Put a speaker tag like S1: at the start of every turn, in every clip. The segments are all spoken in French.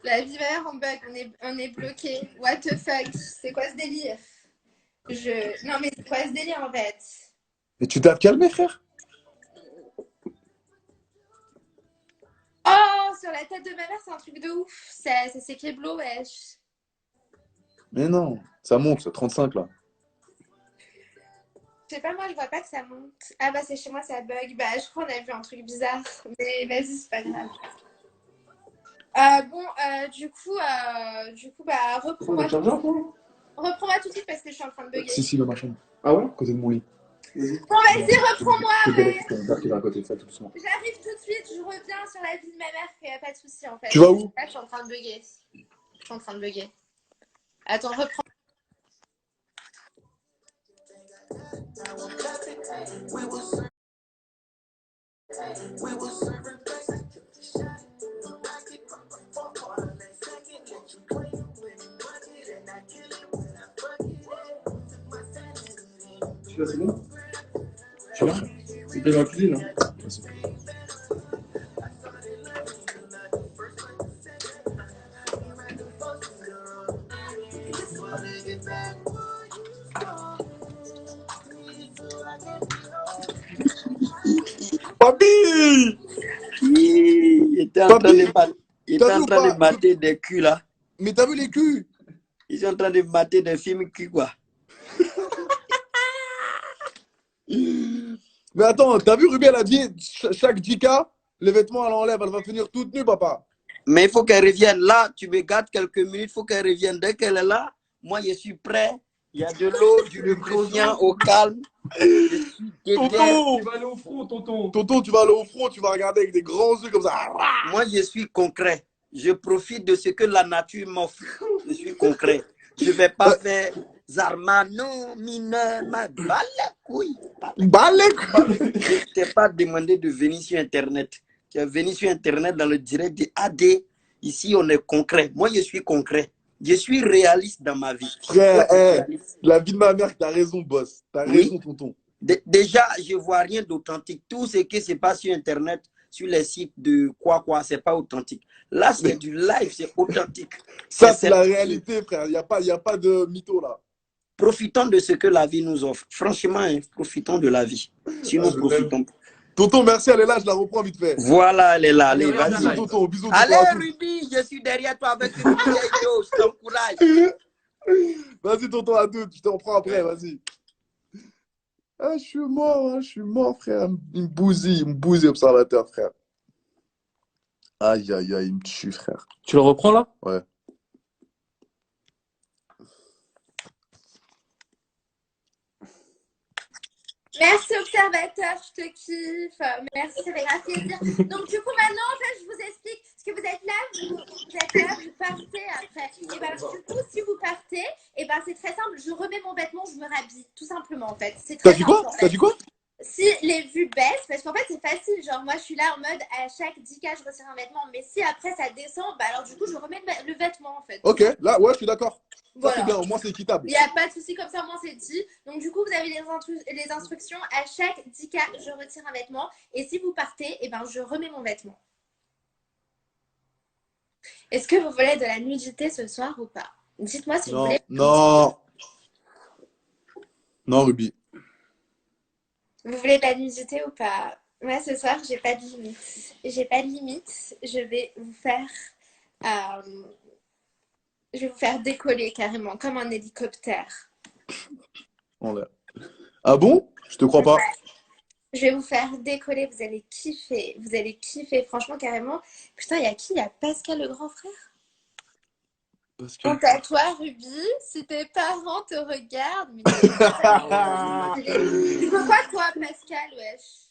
S1: La vie mère en bug, on est bloqué. What the fuck? C'est quoi ce délire? Non mais c'est quoi ce délire en fait?
S2: Et tu t'as calmé, frère?
S1: Oh, sur la tête de ma mère, c'est un truc de ouf. Ça c'est Keblo, wesh.
S2: Mais non, ça monte, c'est 35 là.
S1: Je sais pas, moi je vois pas que ça monte. Ah bah c'est chez moi, ça bug. Bah je crois qu'on a vu un truc bizarre. Mais vas-y, c'est pas grave. Bon, du coup, bah
S2: C'est quoi, le
S1: reprends-moi tout de
S2: chargeur,
S1: suite.
S2: toi?
S1: Reprends-moi tout de suite parce que je suis en train de
S2: Si,
S1: bugger.
S2: si, dans ma chambre. Ah ouais? À côté de mon lit. Vas-y.
S1: Bon, vas-y, reprends-moi,
S2: Je te délai,
S1: ouais.
S2: c'est ton père qui est à côté, fais tout doucement.
S1: J'arrive tout de suite, je reviens sur la vie de ma mère, qu'il n'y a pas de souci en
S2: Tu
S1: fait.
S2: vas où?
S1: Là, je suis en train de bugger. Je suis en train de bugger. Attends, reprends.
S2: Tu là, c'est bon? Tu là? C'était dans la cuisine, hein? Papi!
S3: Il était en train
S2: Papi!
S3: de mater, il était
S2: T'as vu
S3: en
S2: ou
S3: train de
S2: pas?
S3: mater des culs là.
S2: Mais t'as vu les culs?
S3: Ils sont en train de mater des films culs quoi.
S2: Mais attends, t'as vu Ruby, elle a dit chaque 10K, les vêtements elle enlève, elle va finir toute nue, papa.
S3: Mais il faut qu'elle revienne là. Tu me gardes quelques minutes, il faut qu'elle revienne. Dès qu'elle est là, moi je suis prêt. Il y a de l'eau, du lubrifiant au calme. Je suis déter.
S2: Tonton!
S4: Tu vas aller au front, tonton.
S2: Tonton, tu vas aller au front, tu vas regarder avec des grands yeux comme ça.
S3: Moi je suis concret. Je profite de ce que la nature m'offre. Je suis concret. Je ne vais pas faire Zarmano, mineur, ma balle couille.
S2: Balek!
S3: Je ne t'ai pas demandé de venir sur Internet. Tu es venu sur Internet dans le direct de AD. Ici, on est concret. Moi, je suis concret. Je suis réaliste dans ma vie.
S2: Frère,
S3: Toi, tu es
S2: hey,
S3: réaliste.
S2: la vie de ma mère, t'as raison, boss. T'as
S3: Oui.
S2: raison, tonton.
S3: Déjà, je ne vois rien d'authentique. Tout ce qui se passe sur Internet, sur les sites de ce n'est pas authentique. Là, c'est du live, c'est authentique.
S2: Ça, c'est la
S3: certifié.
S2: réalité, frère. Il n'y a pas de mytho, là.
S3: Profitons de ce que la vie nous offre. Franchement, hein, profitons de la vie. Sinon,
S2: Ah, je l'aime.
S3: profitons.
S2: Tonton, merci, elle est là, je la reprends vite fait.
S3: Voilà, elle est là. Allez,
S4: Allez, regarde
S2: Bisous,
S4: la
S3: vas-y.
S4: live.
S2: tonton, bisous, tonton.
S3: Allez,
S2: À tous.
S3: Ruby, je suis derrière toi avec une vieille dose. Je t'encourage.
S2: Vas-y, tonton, à toutes. Je t'en prends après, vas-y. Ah, je suis mort, frère. Il me bousille, observateur, frère. Aïe, aïe, aïe, il me tue, frère.
S4: Tu le reprends là?
S2: Ouais.
S1: Merci observateur, je te kiffe. Merci, ça fait grave plaisir. Donc du coup maintenant, en fait, je vous explique. Parce que vous êtes là, vous êtes là, vous partez après. Et ben du coup, si vous partez, et ben c'est très simple. Je remets mon vêtement, je me rhabille, tout simplement en fait. C'est
S2: T'as
S1: très
S2: dit
S1: simple
S2: quoi?
S1: en
S2: T'as
S1: fait.
S2: dit quoi?
S1: Si les vues baissent, parce qu'en fait c'est facile, genre moi je suis là en mode à chaque 10K je retire un vêtement, mais si après ça descend, bah alors du coup je remets le vêtement en fait.
S2: Ok, là, ouais, je suis d'accord. Ça, c'est
S1: Voilà.
S2: bien, au moins, c'est équitable.
S1: Il n'y a pas de souci, comme ça, moi, c'est dit. Donc, du coup, vous avez les instructions. À chaque 10K, je retire un vêtement. Et si vous partez, eh ben, je remets mon vêtement. Est-ce que vous voulez de la nudité ce soir ou pas? Dites-moi si vous voulez.
S2: Non. Non, Ruby.
S1: Vous voulez de la nudité ou pas? Moi, ce soir, j'ai pas de limite. J'ai pas de limite. Je vais vous faire... je vais vous faire décoller carrément, comme un hélicoptère.
S2: Ah bon? Je te crois pas.
S1: Je vais vous faire décoller, vous allez kiffer. Vous allez kiffer, franchement, carrément. Putain, il y a qui? Il y a Pascal, le grand frère?
S2: Parce que...
S1: Quant à toi, Ruby, si tes parents te regardent, mais tu veux quoi, toi, Pascal, wesh?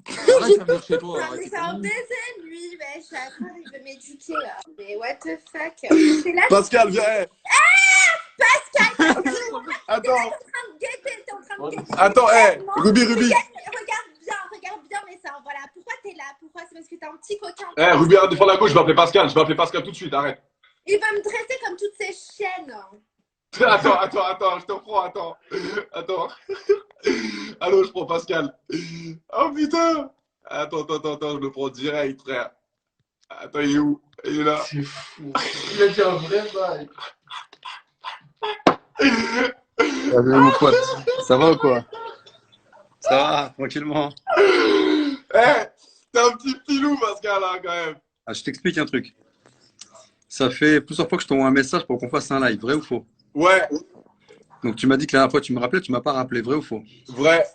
S4: Arrête, ça vient chez toi.
S1: Non,
S4: Arrête,
S1: mais
S4: c'est
S1: c'est un
S4: connu.
S1: baiser, lui, wesh. Après, il veut m'éduquer, là. Mais what the fuck? C'est là,
S2: Pascal, viens. Hey.
S1: Pascal, t'es
S2: Attends,
S1: en train de guetter, t'es en train de guetter.
S2: attends, hey.
S1: Non,
S2: Ruby, Ruby.
S1: regarde bien mes seins. Voilà, pourquoi t'es là? Pourquoi? C'est parce que t'es un petit coquin.
S4: Eh, Ruby, arrête de faire la gauche, je vais appeler Pascal. Je vais appeler Pascal tout de suite, arrête.
S1: Il va me dresser comme toutes ces chiennes.
S4: Attends, je te prends, attends. Attends. Allô, je prends Pascal. Oh putain. Attends, je le prends direct, frère. Attends, il est où? Il est là.
S2: C'est fou. Il a dit un vrai bail.
S5: Salut mon pote, ça va ou quoi? Ça va, tranquillement.
S4: Eh, t'es un petit pilou, Pascal, là, quand même.
S5: Ah, je t'explique un truc. Ça fait plusieurs fois que je t'envoie un message pour qu'on fasse un live, vrai ou faux?
S4: Ouais,
S5: Donc tu m'as dit que la dernière fois tu me rappelais, tu m'as pas rappelé, vrai ou faux?
S4: vrai.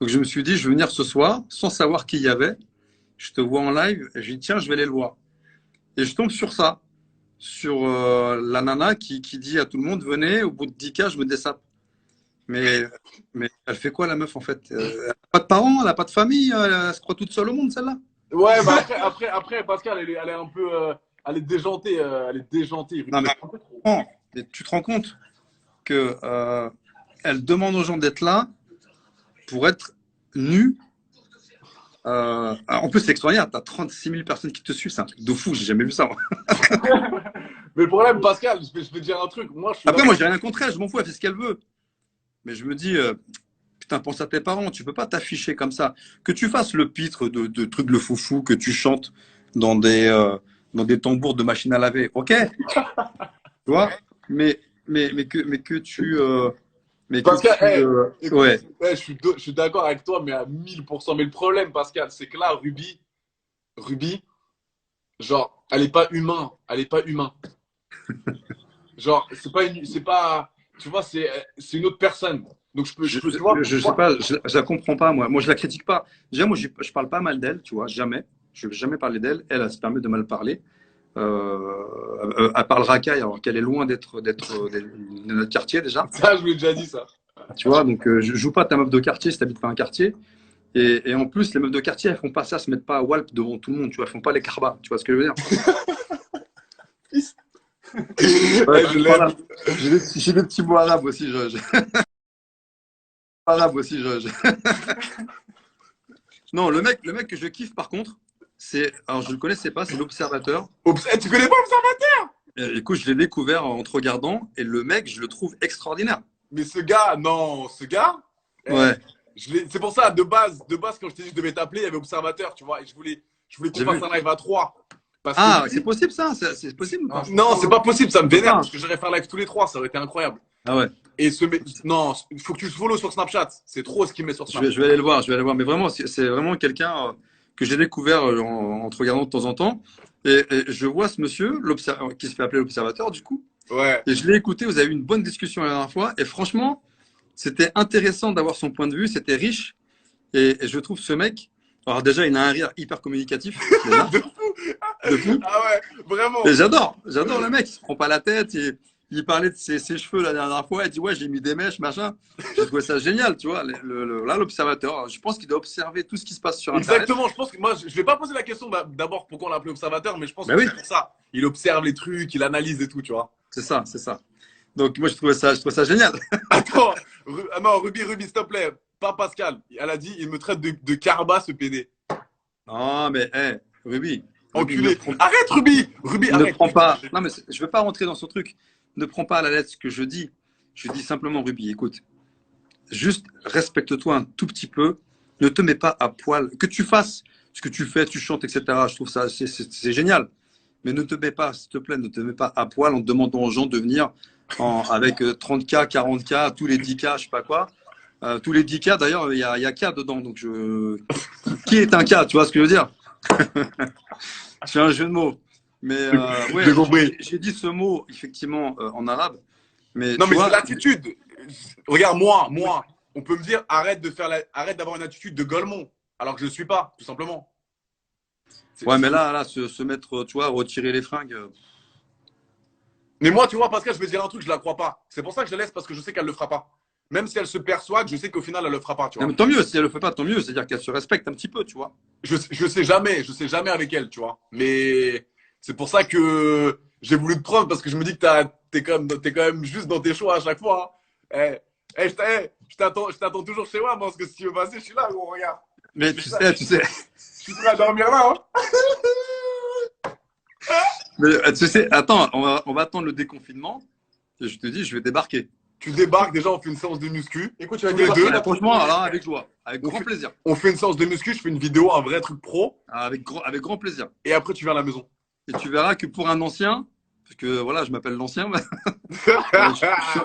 S5: Donc je me suis dit, je vais venir ce soir sans savoir qui il y avait. Je te vois en live et je dis, tiens, je vais aller le voir. Et je tombe sur ça, sur la nana qui dit à tout le monde, venez, au bout de 10K, je me dessape. Mais, mais elle fait quoi la meuf en fait? Elle n'a pas de parents, elle n'a pas de famille, elle se croit toute seule au monde celle-là?
S4: Ouais, bah après, Pascal, elle est un peu. Elle est déjantée. Elle est déjantée.
S5: Non mais, mais tu te rends compte que elle demande aux gens d'être là pour être nus. En plus, c'est extraordinaire, tu as 36 000 personnes qui te suivent, c'est un truc de fou, j'ai jamais vu ça. Moi.
S4: Mais le problème, Pascal, je vais te dire un truc. Moi, je suis
S5: Après,
S4: là-
S5: moi, j'ai rien contre elle, je m'en fous, elle fait ce qu'elle veut. Mais je me dis, putain, pense à tes parents, tu peux pas t'afficher comme ça. Que tu fasses le pitre de trucs de foufou, que tu chantes dans des tambours de machine à laver, ok, tu vois, mais que tu. Mais que
S4: Pascal,
S5: tu.
S4: écoute,
S5: Ouais.
S4: ouais, je suis d'accord avec toi, mais à 1000%. Mais le problème, Pascal, c'est que là, Ruby, genre, elle est pas humain. Elle est pas humain. Genre, c'est pas, tu vois, c'est une autre personne. Donc, tu vois,
S5: Je sais pas, je la comprends pas, moi. Moi, je la critique pas. Déjà, moi, je parle pas mal d'elle, tu vois, jamais. Je vais jamais parler d'elle. Elle, elle se permet de mal parler. Elle parle racaille, alors qu'elle est loin d'être de notre quartier, déjà.
S4: ça, je lui ai déjà dit ça.
S5: Tu vois, donc, je joue pas ta meuf de quartier si t'habites pas un quartier. Et en plus, les meufs de quartier, elles font pas ça, elles se mettent pas à Walp devant tout le monde, tu vois, elles font pas les carbas. Tu vois ce que je veux dire? Ouais,
S4: Je l'aime.
S5: j'ai des petits mots arabes aussi, arabe aussi. Non, le mec que je kiffe par contre, c'est, alors je le connaissais pas, c'est l'Observateur.
S4: Tu connais pas Observateur?
S5: Écoute, je l'ai découvert en te regardant et le mec, je le trouve extraordinaire.
S4: Mais ce gars, non, ce gars,
S5: Ouais,
S4: c'est pour ça, de base, quand je t'ai dit que je devais t'appeler, il y avait Observateur, tu vois, et je voulais qu'on
S5: j'ai
S4: fasse
S5: vu.
S4: un live à 3. Parce
S5: Ah,
S4: que
S5: c'est possible ça? C'est possible ou pas?
S4: non, c'est pas possible, ça me vénère,
S5: Ah.
S4: parce que j'aurais fait un live tous les 3, ça aurait été incroyable.
S5: Ah ouais,
S4: Et non, il faut que tu le follow sur Snapchat, c'est trop ce qu'il met sur Snapchat.
S5: je vais aller le voir, je vais aller le voir. Mais vraiment, c'est vraiment quelqu'un que j'ai découvert en te regardant de temps en temps. Et je vois ce monsieur, qui se fait appeler l'Observateur du coup.
S4: Ouais.
S5: Et je l'ai écouté, vous avez eu une bonne discussion la dernière fois. Et franchement, c'était intéressant d'avoir son point de vue, c'était riche. Et je trouve ce mec, alors déjà, il a un rire hyper communicatif. Déjà, de fou.
S4: Ah ouais, vraiment.
S5: Et j'adore le mec, il se prend pas la tête. Il parlait de ses cheveux la dernière fois, il dit ouais, j'ai mis des mèches, machin. J'ai trouvé ça génial, tu vois. Là, l'observateur, je pense qu'il doit observer tout ce qui se passe sur Internet.
S4: Exactement, je pense que moi, je vais pas poser la question d'abord pourquoi on l'appelait Observateur, mais je pense
S5: Bah
S4: que
S5: oui.
S4: c'est pour ça. Il observe les trucs, il analyse et tout, tu vois.
S5: C'est ça. Donc moi, je trouvais ça génial.
S4: Attends, ah non, Ruby, s'il te plaît, pas Pascal. Elle a dit, il me traite de carba, ce PD.
S5: Non, mais Ruby.
S4: Enculé. Arrête, Ruby,
S5: Ne
S4: arrête.
S5: prends pas. Non, mais je veux pas rentrer dans ce truc. Ne prends pas à la lettre ce que je dis. Je dis simplement, Ruby, écoute, juste respecte-toi un tout petit peu. Ne te mets pas à poil. Que tu fasses ce que tu fais, tu chantes, etc. Je trouve ça, c'est génial. Mais ne te mets pas, s'il te plaît, ne te mets pas à poil en demandant aux gens de venir avec 30K, 40K, tous les 10K, je sais pas quoi. Tous les 10K, d'ailleurs, il y a K dedans. Donc, qui est un K, tu vois ce que je veux dire? C'est un jeu de mots. Mais ouais,
S4: J'ai compris.
S5: j'ai dit ce mot, effectivement, en arabe. Mais
S4: Non,
S5: tu
S4: mais
S5: vois,
S4: c'est l'attitude. Regarde, moi, on peut me dire, arrête d'avoir une attitude de Golemont, alors que je ne suis pas, tout simplement.
S5: ouais, mais là, se mettre, tu vois, retirer les fringues.
S4: Mais moi, tu vois, Pascal, je vais dire un truc, je la crois pas. C'est pour ça que je la laisse, parce que je sais qu'elle le fera pas. Même si elle se persuade, je sais qu'au final, elle le fera pas, tu
S5: Non,
S4: vois.
S5: mais tant mieux, si elle le fait pas, tant mieux. C'est-à-dire qu'elle se respecte un petit peu, tu vois.
S4: Je sais jamais avec elle, tu vois. Mais c'est pour ça que j'ai voulu te prendre, parce que je me dis que t'es quand même juste dans tes choix à chaque fois. Hein. Je t'attends toujours chez moi, parce que si tu veux passer, je suis là, gros, regarde.
S5: Mais tu sais.
S4: Je suis prêt à dormir là, hein.
S5: Mais tu sais, attends, on va attendre le déconfinement. Et je te dis, je vais débarquer.
S4: Tu débarques, déjà, on fait une séance de muscu. Écoute, tu vas
S5: Tous les
S4: dire
S5: deux,
S4: deux.
S5: franchement, alors avec joie, avec grand plaisir.
S4: On fait une séance de muscu, je fais une vidéo, un vrai truc pro,
S5: Avec grand plaisir.
S4: et après, tu viens à la maison.
S5: Et tu verras que pour un ancien, parce que voilà, je m'appelle l'ancien, mais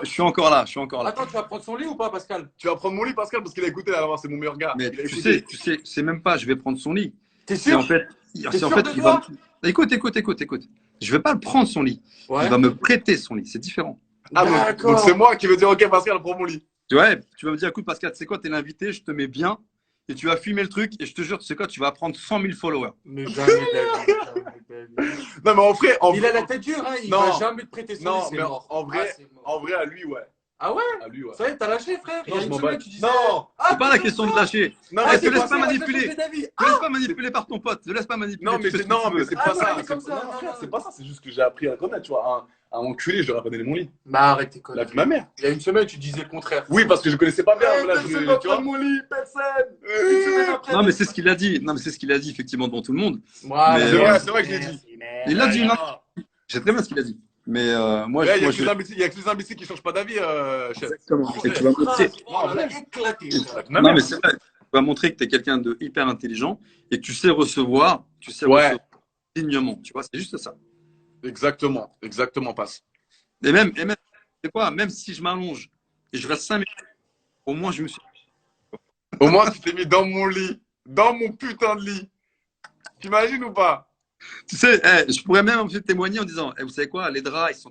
S5: je suis encore là, je suis encore là.
S6: Attends, tu vas prendre son lit ou pas, Pascal?
S2: Tu vas prendre mon lit, Pascal, parce qu'il a écouté là, c'est mon meilleur gars.
S5: Mais
S2: Il a
S5: tu
S2: écouté.
S5: sais, c'est même pas, je vais prendre son lit.
S6: T'es
S5: C'est
S6: sûr?
S5: en fait,
S6: T'es
S5: c'est en
S6: sûr
S5: fait,
S6: de
S5: il
S6: toi?
S5: va. Écoute. Je vais pas le prendre son lit.
S6: Ouais.
S5: Il va me prêter son lit. C'est différent.
S2: Ah, donc c'est moi qui veux dire, ok, Pascal, prends mon lit.
S5: Ouais, tu vas me dire, écoute, Pascal, tu sais quoi, t'es l'invité, je te mets bien et tu vas filmer le truc et je te jure, tu sais quoi, tu vas prendre 100 000 followers.
S6: Mais jamais de la vie, jamais de la vie.
S2: Non, mais en vrai,
S6: Il a la tête dure, hein. Il
S2: Non.
S6: va jamais te prêter son
S2: Non,
S6: lit, c'est
S2: mais
S6: mort.
S2: en vrai,
S6: Ah, c'est mort.
S2: en vrai, à lui, ouais.
S6: Ah ouais?
S2: À lui, ouais.
S6: Ça y est, t'as lâché, frère. Il y
S2: Non,
S6: a
S2: je
S6: une
S2: m'en
S6: semaine,
S2: bats.
S6: tu disais.
S2: Non,
S5: C'est pas la question de lâcher.
S2: non,
S5: Ah,
S2: mais
S5: te
S2: c'est
S5: laisse
S2: pas
S5: pas
S2: ça.
S5: manipuler. Te laisse pas manipuler par ton pote. Te laisse pas manipuler.
S2: Non, mais
S5: tu fais
S2: c'est
S5: ce que tu veux.
S2: c'est
S6: Ah,
S2: pas
S6: non,
S2: ça.
S6: mais comme
S2: C'est-
S6: ça,
S2: non,
S6: non,
S2: frère,
S6: non.
S2: c'est pas ça. C'est juste que j'ai appris à connaître, tu vois. Un enculé, je leur ai pas donné mon lit.
S6: Bah arrête tes
S2: La
S6: conneries.
S2: vie de ma mère.
S6: Il y a une semaine, tu disais le contraire.
S2: Oui, parce que je connaissais pas bien.
S6: Eh,
S2: Là,
S6: personne va
S2: tu vois.
S6: prendre mon lit, personne.
S2: Euh,
S6: Une semaine après.
S5: Non, mais c'est ce qu'il a dit. Non, mais c'est ce qu'il a dit, effectivement, devant tout le monde.
S6: Voilà.
S5: Mais,
S2: c'est vrai que je l'ai dit.
S5: Il a dit, non.
S2: Ah.
S5: Je sais très bien ce qu'il a dit. Mais moi,
S2: Ouais, il y a
S5: je
S2: que les imbéciles- il y a que les imbéciles qui changent pas d'avis, chef.
S5: Exactement. Et tu vas montrer.
S6: Oh, on l'a éclaté. ça.
S5: Non, mais c'est vrai. Tu vas montrer que tu es quelqu'un de hyper intelligent et que tu sais recevoir. Tu sais
S2: Ouais.
S5: recevoir dignement. Tu vois, c'est juste ça.
S2: Exactement, passe.
S5: Et même, c'est quoi, même si je m'allonge et je reste 5 minutes, au moins je me suis.
S2: Au moins, tu t'es mis dans mon lit. Dans mon putain de lit. T'imagines ou pas?
S5: Tu sais, je pourrais même en fait témoigner en disant, vous savez quoi, les draps, ils sont